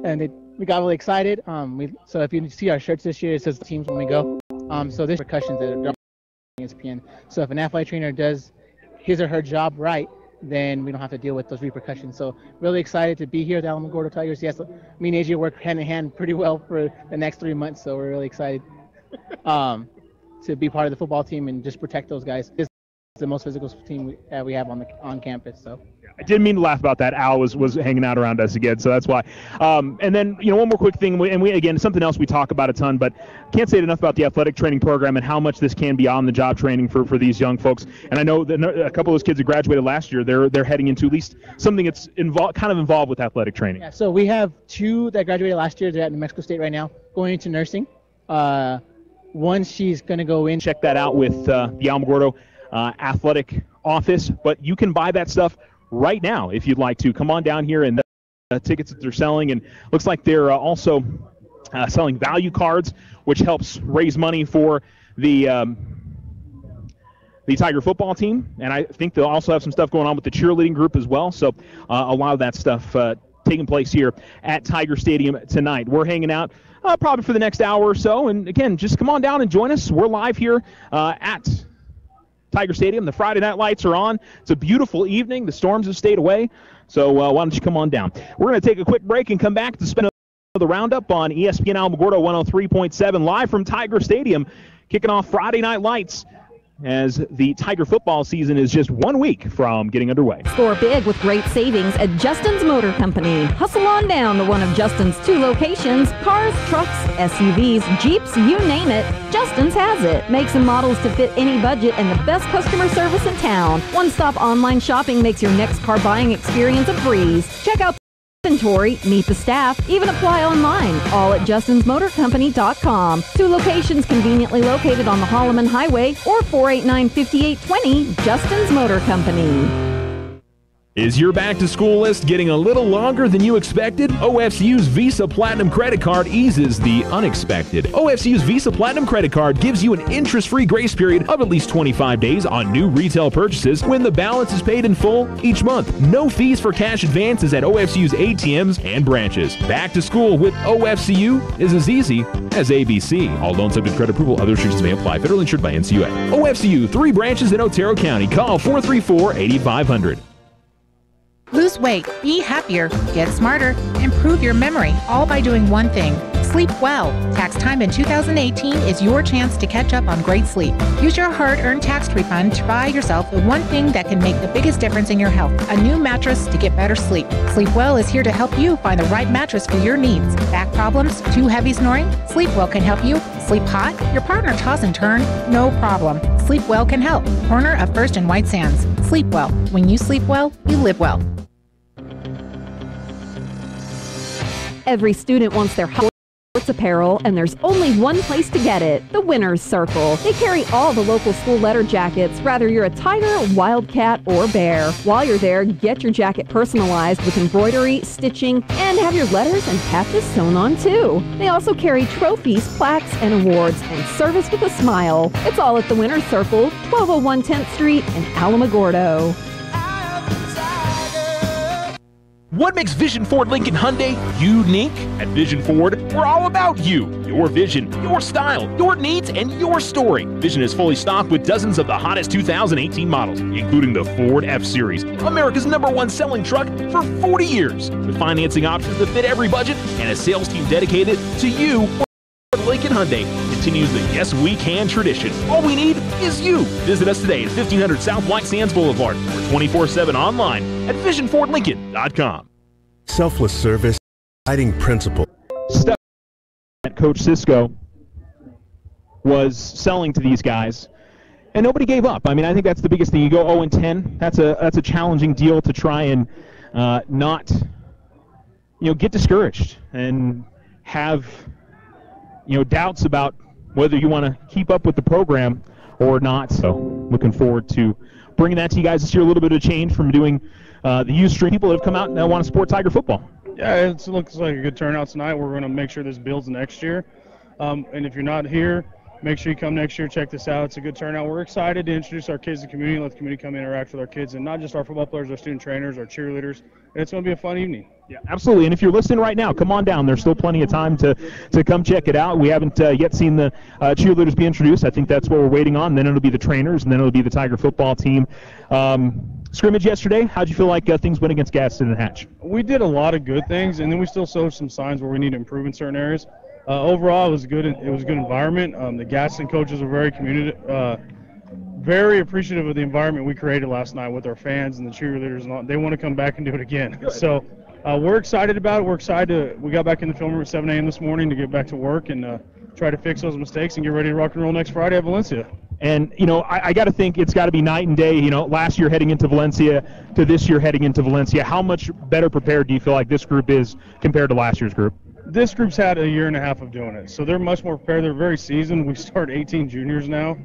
and we got really excited. So if you see our shirts this year, it says teams when we go. So there's repercussions that are on ESPN. So if an athletic trainer does his or her job right, then we don't have to deal with those repercussions. So really excited to be here at the Alamogordo Tigers. Yes, me and AJ work hand in hand pretty well for the next 3 months, so we're really excited to be part of the football team and just protect those guys. It's the most physical team we have on campus. So. I didn't mean to laugh about that. Al was hanging out around us again, so that's why. And then, one more quick thing, and we again, something else we talk about a ton, but can't say it enough about the athletic training program and how much this can be on the job training for these young folks. And I know that a couple of those kids that graduated last year, they're heading into at least something that's involved with athletic training. Yeah, so we have 2 that graduated last year. They're at New Mexico State right now, going into nursing. One, she's going to go in. Check that out with the Alamogordo athletic office, but you can buy that stuff right now if you'd like to. Come on down here, and the tickets that they're selling, and looks like they're also selling value cards, which helps raise money for the Tiger football team, and I think they'll also have some stuff going on with the cheerleading group as well. So a lot of that stuff taking place here at Tiger Stadium tonight. We're hanging out probably for the next hour or so, and again, just come on down and join us. We're live here at Tiger Stadium. The Friday night lights are on. It's a beautiful evening. The storms have stayed away, so why don't you come on down. We're going to take a quick break and come back to spend the roundup on ESPN Alamogordo 103.7 live from Tiger Stadium, kicking off Friday night lights as the Tiger football season is just 1 week from getting underway. Score big with great savings at Justin's Motor Company. Hustle on down to one of Justin's 2 locations. Cars, trucks, SUVs, Jeeps, you name it, Justin's has it. Makes and models to fit any budget and the best customer service in town. One-stop online shopping makes your next car buying experience a breeze. Check out inventory, meet the staff, even apply online, all at justinsmotorcompany.com. 2 locations conveniently located on the Holloman Highway or 489-5820, Justin's Motor Company. Is your back-to-school list getting a little longer than you expected? OFCU's Visa Platinum Credit Card eases the unexpected. OFCU's Visa Platinum Credit Card gives you an interest-free grace period of at least 25 days on new retail purchases when the balance is paid in full each month. No fees for cash advances at OFCU's ATMs and branches. Back to school with OFCU is as easy as ABC. All loans subject to credit approval. Other restrictions may apply. Federally insured by NCUA. OFCU, 3 branches in Otero County. Call 434-8500. Lose weight, be happier, get smarter, improve your memory, all by doing one thing. Sleep well. Tax time in 2018 is your chance to catch up on great sleep. Use your hard-earned tax refund to buy yourself the one thing that can make the biggest difference in your health, a new mattress to get better sleep. Sleep Well is here to help you find the right mattress for your needs. Back problems? Too heavy snoring? Sleep Well can help you. Sleep hot? Your partner toss and turn? No problem. Sleep Well can help. Corner of First and White Sands. Sleep Well. When you sleep well, you live well. Every student wants their sports apparel, and there's only one place to get it, the Winner's Circle. They carry all the local school letter jackets, whether you're a Tiger, Wildcat, or Bear. While you're there, get your jacket personalized with embroidery, stitching, and have your letters and patches sewn on too. They also carry trophies, plaques, and awards, and service with a smile. It's all at the Winner's Circle, 1201 10th Street in Alamogordo. What makes Vision Ford Lincoln Hyundai unique? At Vision Ford, we're all about you, your vision, your style, your needs, and your story. Vision is fully stocked with dozens of the hottest 2018 models, including the Ford F-Series, America's #1 selling truck for 40 years. With financing options that fit every budget and a sales team dedicated to you, Lincoln Hyundai continues the Yes We Can tradition. All we need is you. Visit us today at 1500 South White Sands Boulevard or 24/7 online at visionfordlincoln.com. Selfless service, guiding principle. Stuff that Coach Cisco was selling to these guys, and nobody gave up. I mean, I think that's the biggest thing. You go 0-10. That's a challenging deal to try and not, get discouraged and have doubts about whether you want to keep up with the program or not. So looking forward to bringing that to you guys this year. A little bit of change from doing the youth stream. People that have come out and want to support Tiger football. Yeah, it looks like a good turnout tonight. We're going to make sure this builds next year. And if you're not here, make sure you come next year, check this out. It's a good turnout. We're excited to introduce our kids to the community, let the community come interact with our kids, and not just our football players, our student trainers, our cheerleaders. And it's going to be a fun evening. Yeah, absolutely. And if you're listening right now, come on down. There's still plenty of time to come check it out. We haven't yet seen the cheerleaders be introduced. I think that's what we're waiting on. Then it'll be the trainers, and then it'll be the Tiger football team. Scrimmage yesterday, how'd you feel like things went against Gadsden and Hatch? We did a lot of good things, and then we still showed some signs where we need to improve in certain areas. Overall, it was good. It was a good environment. The Gadsden coaches were very appreciative of the environment we created last night with our fans and the cheerleaders, and all. They want to come back and do it again. Good. So we're excited about it. We're excited. We got back in the film room at 7 a.m. this morning to get back to work and try to fix those mistakes and get ready to rock and roll next Friday at Valencia. And, I got to think it's got to be night and day, last year heading into Valencia to this year heading into Valencia. How much better prepared do you feel like this group is compared to last year's group? This group's had a year and a half of doing it, so they're much more prepared. They're very seasoned. We start 18 juniors now.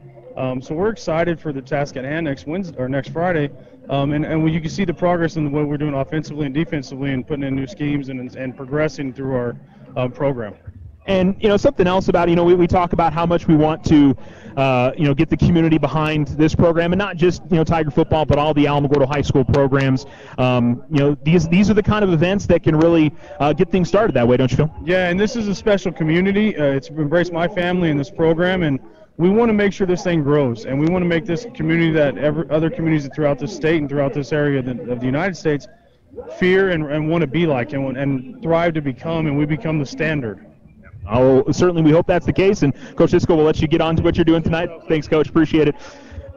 So we're excited for the task at hand next Wednesday or next Friday, and you can see the progress in the way we're doing offensively and defensively, and putting in new schemes and progressing through our program. And something else about we talk about how much we want to get the community behind this program, and not just Tiger football, but all the Alamogordo High School programs. These are the kind of events that can really get things started that way, don't you feel? Yeah, and this is a special community. It's embraced my family in this program, and we want to make sure this thing grows, and we want to make this community that other communities throughout the state and throughout this area of the United States fear and want to be like and thrive to become, and we become the standard. Oh, certainly we hope that's the case, and Coach Cisco will let you get on to what you're doing tonight. Thanks, Coach. Appreciate it.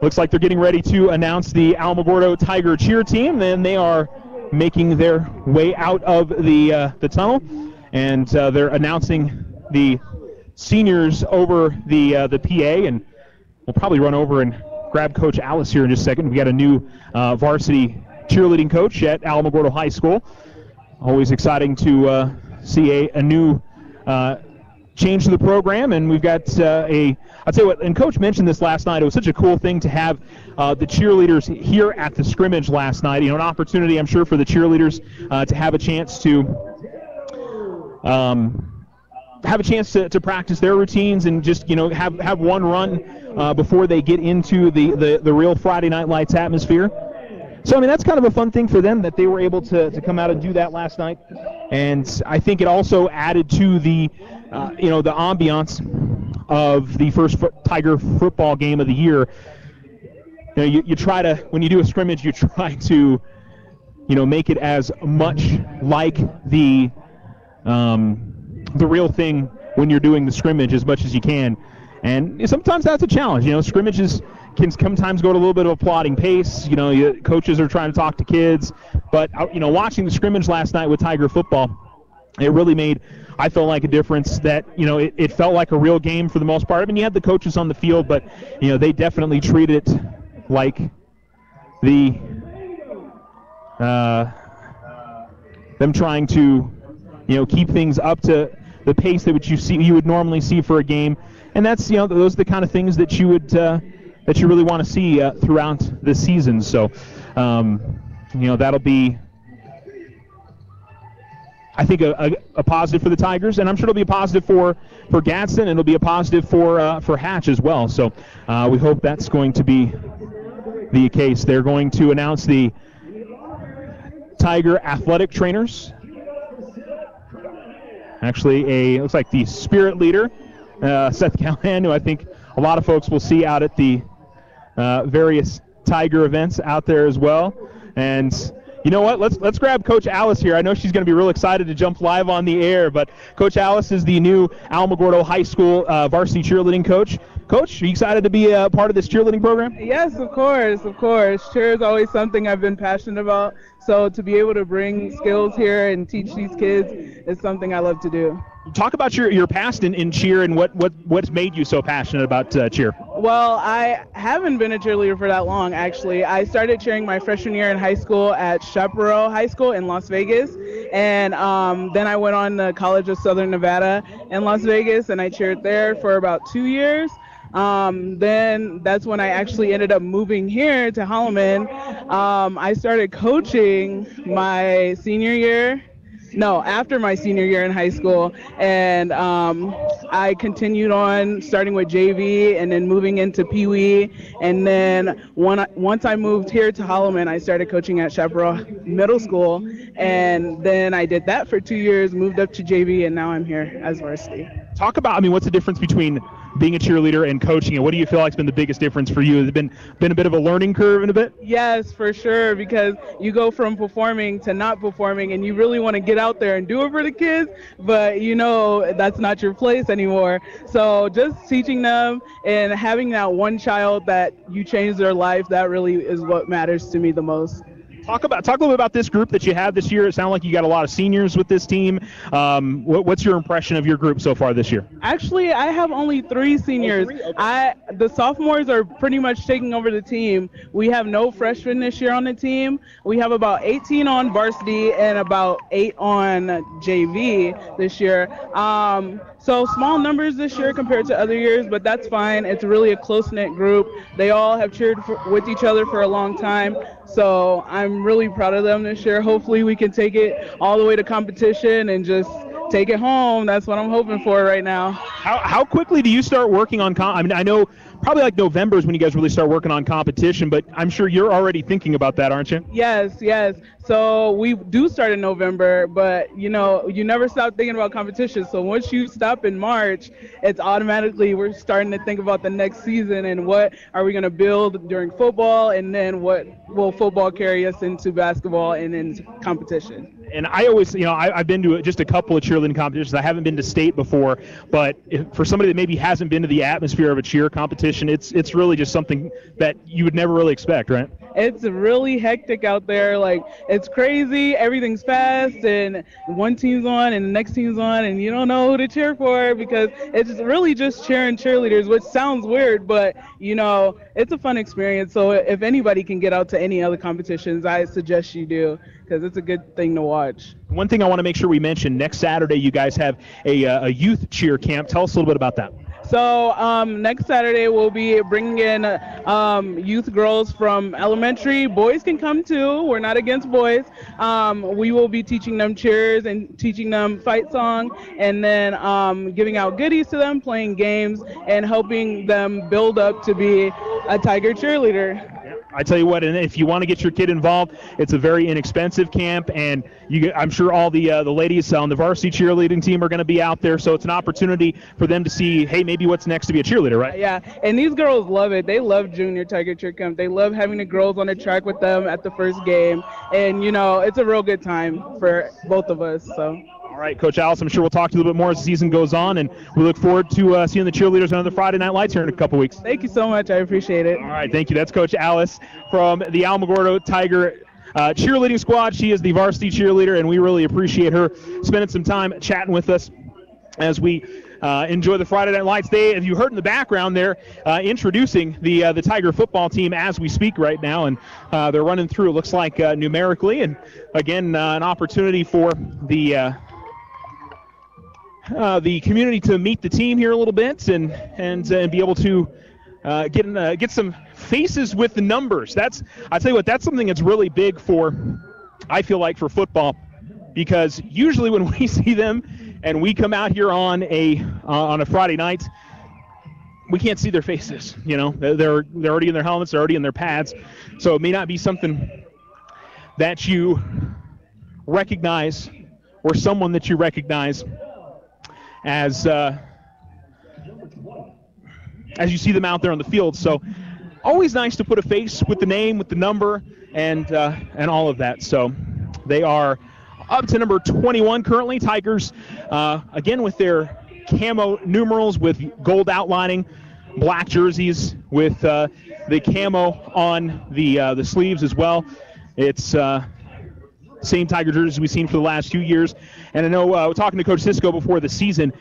Looks like they're getting ready to announce the Alamogordo Tiger cheer team, and they are making their way out of the tunnel, and they're announcing the seniors over the PA, and we'll probably run over and grab Coach Alice here in just a second. We got a new varsity cheerleading coach at Alamogordo High School. Always exciting to see a new change to the program, and we've got I'll tell you what, and Coach mentioned this last night, it was such a cool thing to have the cheerleaders here at the scrimmage last night. An opportunity, I'm sure, for the cheerleaders to have a chance to practice their routines and just have one run before they get into the real Friday Night Lights atmosphere. So that's kind of a fun thing for them that they were able to come out and do that last night, and I think it also added to the the ambiance of the first Tiger football game of the year. You try to, when you do a scrimmage, you try to make it as much like the real thing when you're doing the scrimmage as much as you can. And sometimes that's a challenge. Scrimmages can sometimes go at a little bit of a plodding pace. Coaches are trying to talk to kids. But, watching the scrimmage last night with Tiger football, it really made, I felt like, a difference that, it felt like a real game for the most part. I mean, you had the coaches on the field, but, they definitely treated it like them trying to, keep things up to the pace that you would normally see for a game. And that's, those are the kind of things that you would that you really want to see throughout the season. So, that'll be, I think, a positive for the Tigers, and I'm sure it'll be a positive for Gadsden, and it'll be a positive for Hatch as well. So, we hope that's going to be the case. They're going to announce the Tiger athletic trainers. Actually, looks like the spirit leader, Seth Callahan, who I think a lot of folks will see out at the various Tiger events out there as well. And you know what? Let's grab Coach Alice here. I know she's going to be real excited to jump live on the air, but Coach Alice is the new Alamogordo High School varsity cheerleading coach. Coach, are you excited to be a part of this cheerleading program? Yes, of course. Cheer is always something I've been passionate about. So to be able to bring skills here and teach these kids is something I love to do. Talk about your past in cheer and what's made you so passionate about cheer. Well, I haven't been a cheerleader for that long, actually. I started cheering my freshman year in high school at Chaparral High School in Las Vegas. And then I went on to College of Southern Nevada in Las Vegas, and I cheered there for about 2 years. Then that's when I actually ended up moving here to Holloman. I started coaching my senior year, after my senior year in high school. And I continued on starting with JV and then moving into Pee Wee. And then once I moved here to Holloman, I started coaching at Chaparral Middle School. And then I did that for 2 years, moved up to JV, and now I'm here as varsity. Talk about, what's the difference between being a cheerleader and coaching, and what do you feel like has been the biggest difference for you? Has it been a bit of a learning curve in a bit? Yes, for sure, because you go from performing to not performing, and you really want to get out there and do it for the kids, but that's not your place anymore. So just teaching them and having that one child that you change their life, that really is what matters to me the most. Talk a little bit about this group that you have this year. It sounds like you got a lot of seniors with this team. What's your impression of your group so far this year? Actually, I have only 3 seniors. Okay. The sophomores are pretty much taking over the team. We have no freshmen this year on the team. We have about 18 on varsity and about 8 on JV this year. So small numbers this year compared to other years, but that's fine. It's really a close-knit group. They all have cheered with each other for a long time. So I'm really proud of them this year. Hopefully we can take it all the way to competition and just take it home. That's what I'm hoping for right now. How quickly do you start working on I know probably like November is when you guys really start working on competition, but I'm sure you're already thinking about that, aren't you? Yes. So we do start in November, but you never stop thinking about competition. So once you stop in March, it's automatically we're starting to think about the next season and what are we going to build during football, and then what will football carry us into basketball and into competition. And I always, I've been to just a couple of cheerleading competitions. I haven't been to state before, but for somebody that maybe hasn't been to the atmosphere of a cheer competition, it's really just something that you would never really expect, right? It's really hectic out there. Like, it's crazy. Everything's fast, and one team's on and the next team's on, and you don't know who to cheer for because it's really just cheering cheerleaders, which sounds weird, but, it's a fun experience. So if anybody can get out to any other competitions, I suggest you do because it's a good thing to watch. One thing I want to make sure we mention, next Saturday you guys have a youth cheer camp. Tell us a little bit about that. So next Saturday we'll be bringing in youth girls from elementary. Boys can come too. We're not against boys. We will be teaching them cheers and teaching them fight song, and then giving out goodies to them, playing games, and helping them build up to be a Tiger cheerleader. I tell you what, and if you want to get your kid involved, it's a very inexpensive camp, and I'm sure all the ladies on the varsity cheerleading team are going to be out there, so it's an opportunity for them to see, hey, maybe what's next to be a cheerleader, right? Yeah, and these girls love it. They love Junior Tiger Cheer Camp. They love having the girls on the track with them at the first game, and, it's a real good time for both of us, so. All right, Coach Alice, I'm sure we'll talk to you a little bit more as the season goes on, and we look forward to seeing the cheerleaders on the Friday Night Lights here in a couple weeks. Thank you so much. I appreciate it. All right, thank you. That's Coach Alice from the Alamogordo Tiger cheerleading squad. She is the varsity cheerleader, and we really appreciate her spending some time chatting with us as we enjoy the Friday Night Lights. As you heard in the background, they're introducing the Tiger football team as we speak right now, and they're running through, it looks like, numerically, and again, an opportunity for the community to meet the team here a little bit and be able to get some faces with the numbers. I tell you what, that's something that's really big I feel like, for football, because usually when we see them and we come out here on a Friday night, we can't see their faces. They're already in their helmets, they're already in their pads, so it may not be something that you recognize or someone that you recognize as you see them out there on the field. So always nice to put a face with the name, with the number, and all of that. So they are up to number 21 currently. Tigers, again, with their camo numerals with gold outlining, black jerseys with the camo on the sleeves as well. It's same Tiger jerseys we've seen for the last few years. And I know talking to Coach Cisco before the season,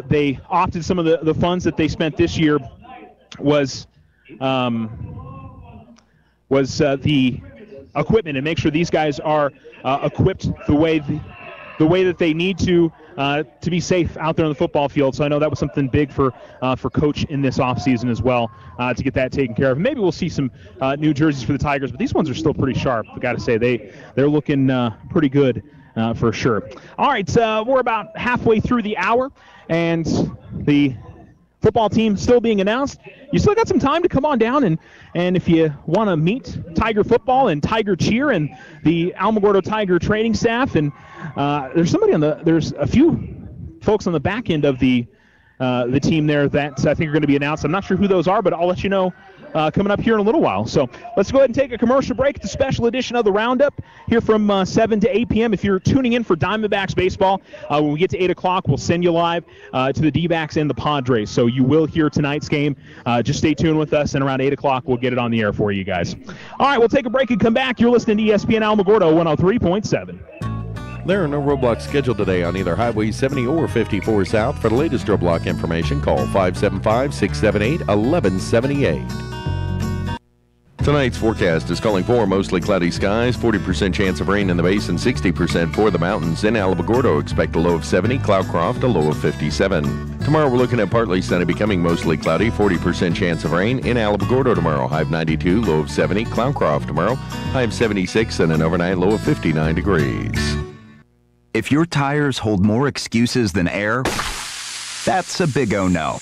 they opted some of the funds that they spent this year was the equipment, and make sure these guys are equipped the way that they need to be safe out there on the football field. So I know that was something big for Coach in this offseason as well, to get that taken care of. Maybe we'll see some new jerseys for the Tigers, but these ones are still pretty sharp. I got to say, they're looking pretty good for sure. All right, we're about halfway through the hour, and the football team still being announced. You still got some time to come on down, and if you want to meet Tiger football and Tiger cheer and the Alamogordo Tiger training staff, and there's a few folks on the back end of the team there that I think are going to be announced. I'm not sure who those are, but I'll let you know coming up here in a little while. So let's go ahead and take a commercial break. It's a special edition of the Roundup here from 7 to 8 p.m. If you're tuning in for Diamondbacks baseball, when we get to 8 o'clock, we'll send you live to the D-backs and the Padres. So you will hear tonight's game. Just stay tuned with us, and around 8 o'clock, we'll get it on the air for you guys. All right, we'll take a break and come back. You're listening to ESPN Alamogordo 103.7. There are no roadblocks scheduled today on either Highway 70 or 54 South. For the latest roadblock information, call 575-678-1178. Tonight's forecast is calling for mostly cloudy skies, 40% chance of rain in the basin, 60% for the mountains. In Alamogordo, expect a low of 70, Cloudcroft a low of 57. Tomorrow we're looking at partly sunny, becoming mostly cloudy, 40% chance of rain. In Alamogordo tomorrow, high of 92, low of 70, Cloudcroft tomorrow, high of 76, and an overnight low of 59 degrees. If your tires hold more excuses than air, that's a big oh no.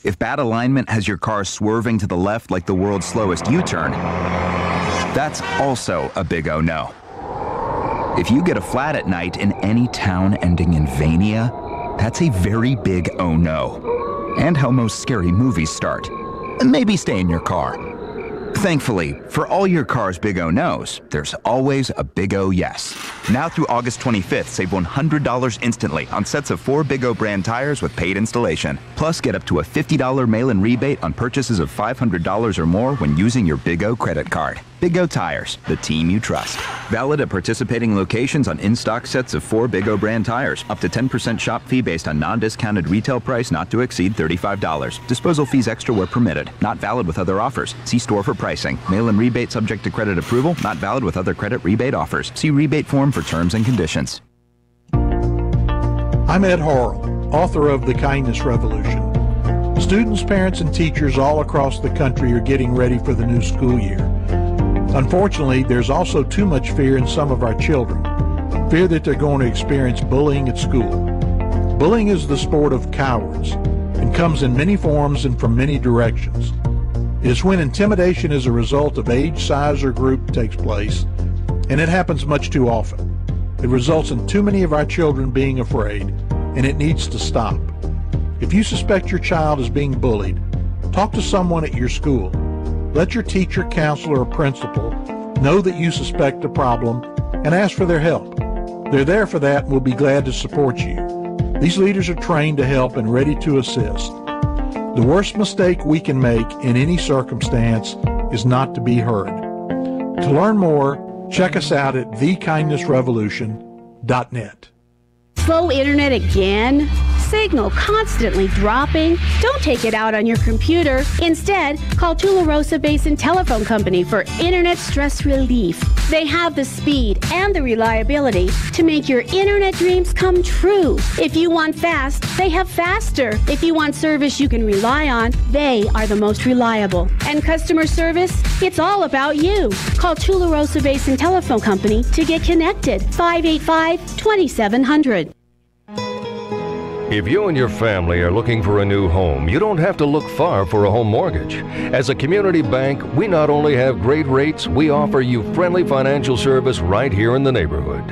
If bad alignment has your car swerving to the left like the world's slowest U-turn, that's also a big oh no. If you get a flat at night in any town ending in Vania, that's a very big oh no. And how most scary movies start. Maybe stay in your car. Thankfully, for all your car's big O no's, there's always a big O yes. Now through August 25th, save $100 instantly on sets of 4 Big O brand tires with paid installation. Plus, get up to a $50 mail-in rebate on purchases of $500 or more when using your Big O credit card. Big O Tires, the team you trust. Valid at participating locations on in-stock sets of 4 Big O brand tires. Up to 10% shop fee based on non-discounted retail price not to exceed $35. Disposal fees extra where permitted. Not valid with other offers. See store for pricing. Mail-in rebate subject to credit approval. Not valid with other credit rebate offers. See rebate form for terms and conditions. I'm Ed Harrell, author of The Kindness Revolution. Students, parents, and teachers all across the country are getting ready for the new school year. Unfortunately, there's also too much fear in some of our children. Fear that they're going to experience bullying at school. Bullying is the sport of cowards and comes in many forms and from many directions. It is when intimidation as a result of age, size, or group takes place, and it happens much too often. It results in too many of our children being afraid, and it needs to stop. If you suspect your child is being bullied, talk to someone at your school. Let your teacher, counselor, or principal know that you suspect a problem and ask for their help. They're there for that and will be glad to support you. These leaders are trained to help and ready to assist. The worst mistake we can make in any circumstance is not to be heard. To learn more, check us out at thekindnessrevolution.net. Slow internet again? Signal constantly dropping? Don't take it out on your computer. Instead, call Tularosa Basin Telephone Company for internet stress relief. They have the speed and the reliability to make your internet dreams come true. If you want fast, they have faster. If you want service you can rely on, they are the most reliable. And customer service? It's all about you. Call Tularosa Basin Telephone Company to get connected. 585-2700. If you and your family are looking for a new home, you don't have to look far for a home mortgage. As a community bank, we not only have great rates, we offer you friendly financial service right here in the neighborhood.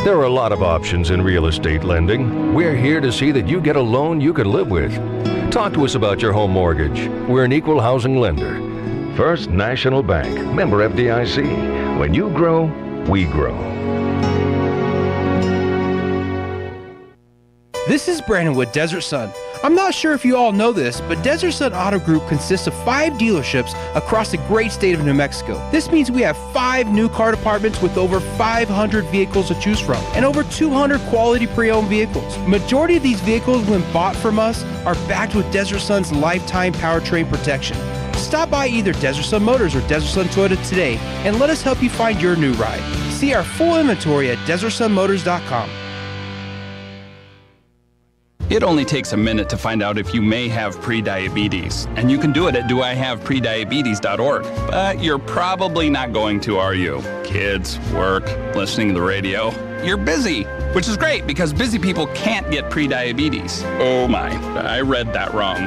There are a lot of options in real estate lending. We're here to see that you get a loan you can live with. Talk to us about your home mortgage. We're an equal housing lender. First National Bank, member FDIC. When you grow, we grow. This is Brandon with Desert Sun. I'm not sure if you all know this, but Desert Sun Auto Group consists of 5 dealerships across the great state of New Mexico. This means we have 5 new car departments with over 500 vehicles to choose from and over 200 quality pre-owned vehicles. Majority of these vehicles, when bought from us, are backed with Desert Sun's lifetime powertrain protection. Stop by either Desert Sun Motors or Desert Sun Toyota today and let us help you find your new ride. See our full inventory at DesertSunMotors.com. It only takes a minute to find out if you may have prediabetes, and you can do it at doihaveprediabetes.org. But you're probably not going to, are you? Kids, work, listening to the radio. you're busy, which is great because busy people can't get prediabetes. Oh my, I read that wrong.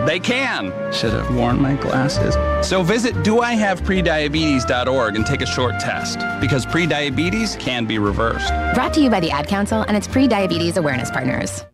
They can. Should have worn my glasses. So visit doihaveprediabetes.org and take a short test because prediabetes can be reversed. Brought to you by the Ad Council and its pre-diabetes awareness partners.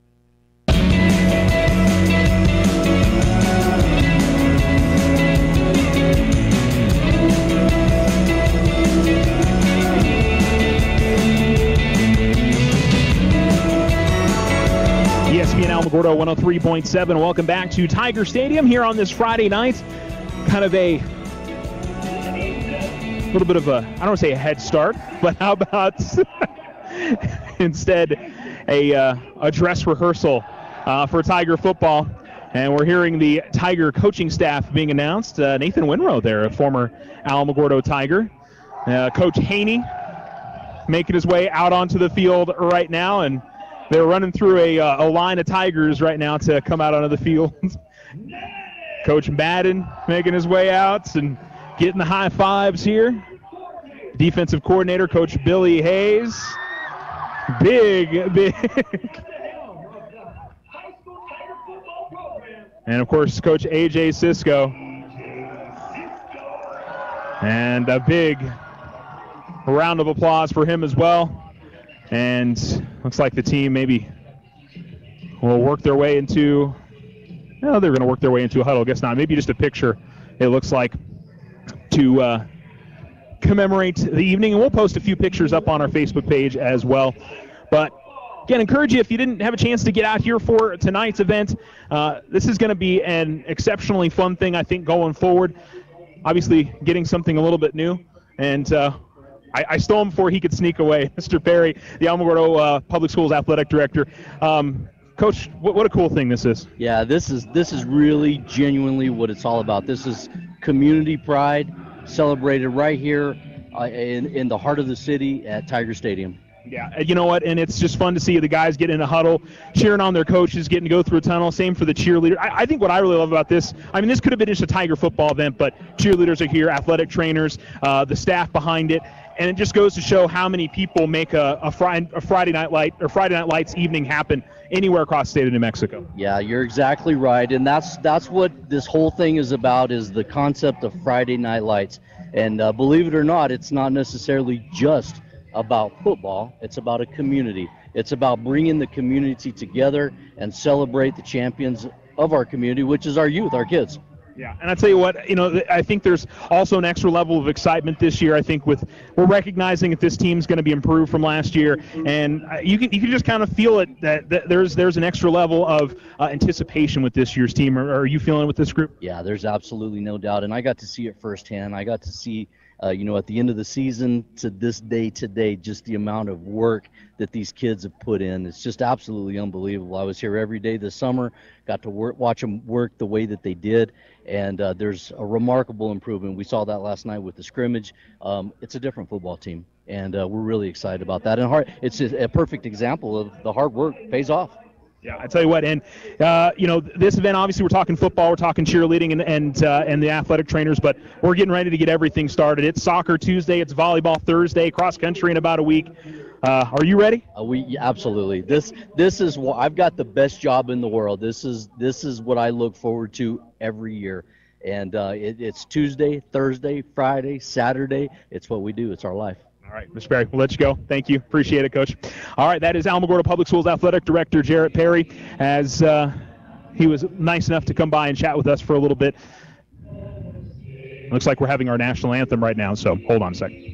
ESPN Alamogordo 103.7. Welcome back to Tiger Stadium here on this Friday night. Kind of a little bit of a, I don't want to say a head start, but how about instead a dress rehearsal for Tiger football. And we're hearing the Tiger coaching staff being announced. Nathan Winrow there, a former Alamogordo Tiger. Coach Haney making his way out onto the field right now, and they're running through a line of Tigers right now to come out onto the field. Coach Madden making his way out and getting the high fives here. Defensive coordinator, Coach Billy Hayes. Big. And, of course, Coach A.J. Cisco. And a big round of applause for him as well. And looks like the team maybe will work their way into, they're going to work their way into a huddle. I guess not. Maybe just a picture, it looks like, to commemorate the evening. And we'll post a few pictures up on our Facebook page as well. But, again, encourage you, if you didn't have a chance to get out here for tonight's event, this is going to be an exceptionally fun thing, I think, going forward. Obviously, getting something a little bit new. And I stole him before he could sneak away. Mr. Perry, the Alamogordo Public Schools Athletic Director. Coach, what a cool thing this is. Yeah, this is really genuinely what it's all about. This is community pride celebrated right here in the heart of the city at Tiger Stadium. Yeah, you know what, and it's just fun to see the guys get in a huddle, cheering on their coaches, getting to go through a tunnel. Same for the cheerleader. I think what I really love about this, I mean, this could have been just a Tiger football event, but cheerleaders are here, athletic trainers, the staff behind it, and it just goes to show how many people make a Friday Night Lights evening happen anywhere across the state of New Mexico. Yeah, you're exactly right, and that's what this whole thing is about, is the concept of Friday Night Lights. And believe it or not, it's not necessarily just about football. It's about a community. It's about bringing the community together and celebrate the champions of our community, which is our youth, our kids. Yeah, and I tell you what, I think there's also an extra level of excitement this year. I think we're recognizing that this team's going to be improved from last year, and you can just kind of feel it that there's an extra level of anticipation with this year's team. Are you feeling it with this group? Yeah, there's absolutely no doubt, and I got to see it firsthand. I got to see at the end of the season to this day today, just the amount of work that these kids have put in. It's just absolutely unbelievable. I was here every day this summer, got to watch them work the way that they did, and there's a remarkable improvement. We saw that last night with the scrimmage. It's a different football team, and we're really excited about that. And it's a perfect example of the hard work pays off. Yeah, I tell you what, and this event, obviously we're talking football, we're talking cheerleading and the athletic trainers, but we're getting ready to get everything started. It's soccer Tuesday, it's volleyball Thursday, cross country in about a week. Are you ready? Absolutely. This is what I've got, the best job in the world. This is what I look forward to every year, and it's Tuesday, Thursday, Friday, Saturday. It's what we do. It's our life. All right, Mr. Perry, we'll let you go. Thank you. Appreciate it, Coach. All right, that is Alamogordo Public Schools Athletic Director Jerrett Perry, as he was nice enough to come by and chat with us for a little bit. Looks like we're having our national anthem right now, so hold on a second.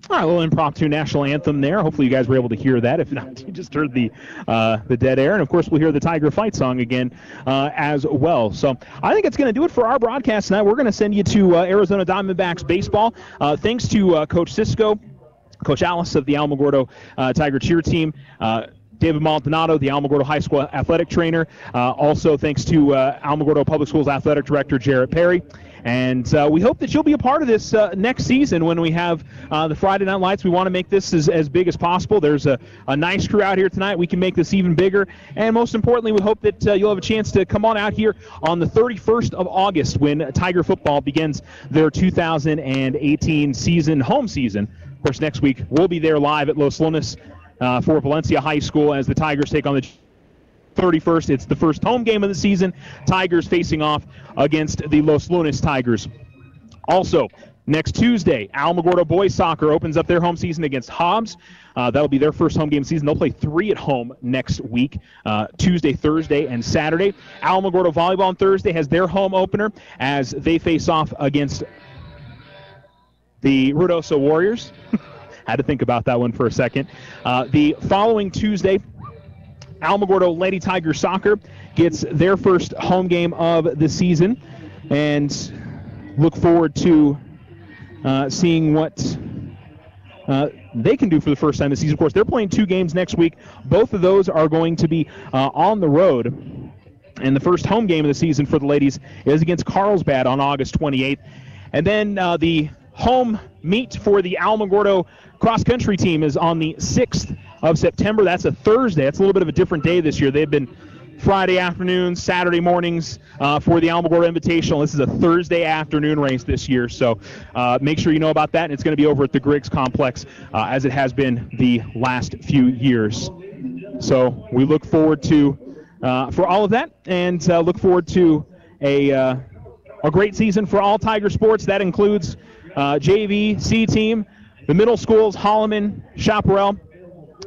All right, a little impromptu national anthem there. Hopefully you guys were able to hear that. If not, you just heard the dead air. And, of course, we'll hear the Tiger Fight song again as well. So I think it's going to do it for our broadcast tonight. We're going to send you to Arizona Diamondbacks baseball. Thanks to Coach Cisco, Coach Alice of the Alamogordo Tiger cheer team, David Maldonado, the Alamogordo High School athletic trainer. Also thanks to Alamogordo Public Schools athletic director Jerrett Perry. And we hope that you'll be a part of this next season when we have the Friday Night Lights. We want to make this as big as possible. There's a nice crew out here tonight. We can make this even bigger. And most importantly, we hope that you'll have a chance to come on out here on the 31st of August when Tiger football begins their 2018 season, home season. Of course, next week we'll be there live at Los Lunas for Valencia High School as the Tigers take on the 31st. It's the first home game of the season. Tigers facing off against the Los Lunas Tigers. Also, next Tuesday, Alamogordo boys soccer opens up their home season against Hobbs. That'll be their first home game season. They'll play 3 at home next week, Tuesday, Thursday, and Saturday. Alamogordo volleyball on Thursday has their home opener as they face off against the Ruidoso Warriors. Had to think about that one for a second. The following Tuesday, Alamogordo Lady Tiger Soccer gets their first home game of the season, and look forward to seeing what they can do for the first time this season. Of course, they're playing 2 games next week. Both of those are going to be on the road, and the first home game of the season for the ladies is against Carlsbad on August 28th. And then the home meet for the Alamogordo cross-country team is on the 6th of September. That's a Thursday. That's a little bit of a different day this year. They've been Friday afternoons, Saturday mornings for the Alamogordo Invitational. This is a Thursday afternoon race this year, so make sure you know about that. And it's going to be over at the Griggs Complex as it has been the last few years. So we look forward to for all of that, and look forward to a great season for all Tiger sports. That includes JV, C team, the middle schools, Holloman, Chaparral,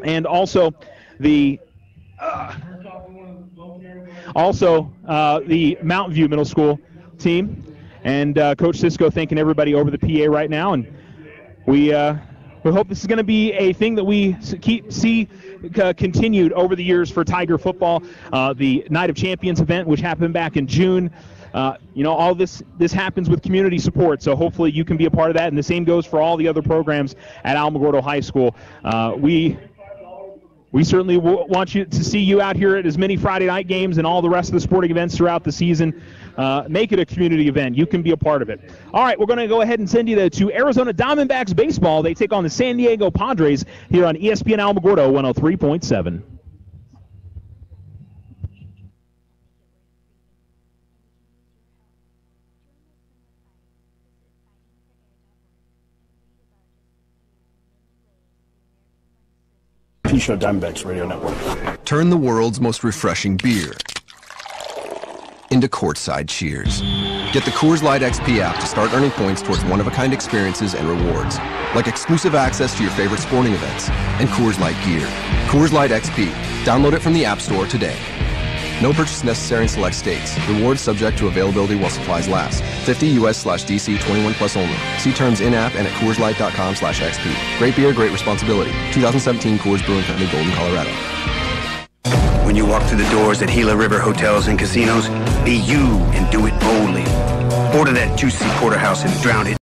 and also the Mountain View Middle School team. And Coach Cisco thanking everybody over the PA right now. And we hope this is going to be a thing that we see continued over the years for Tiger football. The Night of Champions event, which happened back in June. All this happens with community support, so hopefully you can be a part of that, and the same goes for all the other programs at Alamogordo High School. We certainly want you to see you out here at as many Friday night games and all the rest of the sporting events throughout the season. Make it a community event. You can be a part of it. All right, we're going to go ahead and send you to Arizona Diamondbacks baseball. They take on the San Diego Padres here on ESPN Alamogordo 103.7. Show Diamondbacks Radio Network. Turn the world's most refreshing beer into courtside cheers. Get the Coors Light XP app to start earning points towards one-of-a-kind experiences and rewards, like exclusive access to your favorite sporting events and Coors Light gear. Coors Light XP. Download it from the App Store today. No purchase necessary in select states. Rewards subject to availability while supplies last. 50 US/DC 21 plus only. See terms in-app and at CoorsLight.com/XP. Great beer, great responsibility. 2017 Coors Brewing Company, Golden, Colorado. When you walk through the doors at Gila River Hotels and Casinos, be you and do it boldly. Order that juicy porterhouse and drown it